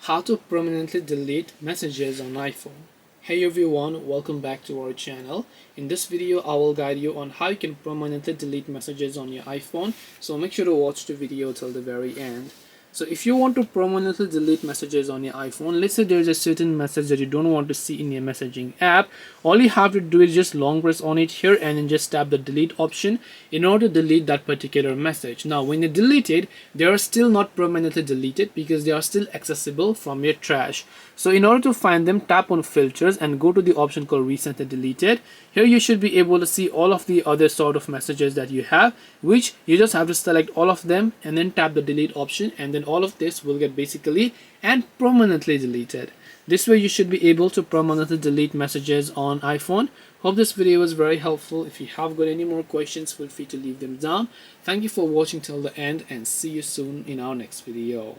How to permanently delete messages on iPhone. Hey everyone, welcome back to our channel. In this video I will guide you on how you can permanently delete messages on your iPhone, so make sure to watch the video till the very end. So if you want to permanently delete messages on your iPhone, let's say there's a certain message that you don't want to see in your messaging app, all you have to do is just long press on it here and then just tap the delete option in order to delete that particular message. Now when you delete it, they are still not permanently deleted because they are still accessible from your trash. So in order to find them, tap on filters and go to the option called recently deleted. Here you should be able to see all of the other sort of messages that you have, which you just have to select all of them and then tap the delete option, and then all of this will get basically and permanently deleted. This way you should be able to permanently delete messages on iPhone. Hope this video was very helpful. If you have got any more questions, feel free to leave them down. Thank you for watching till the end and see you soon in our next video.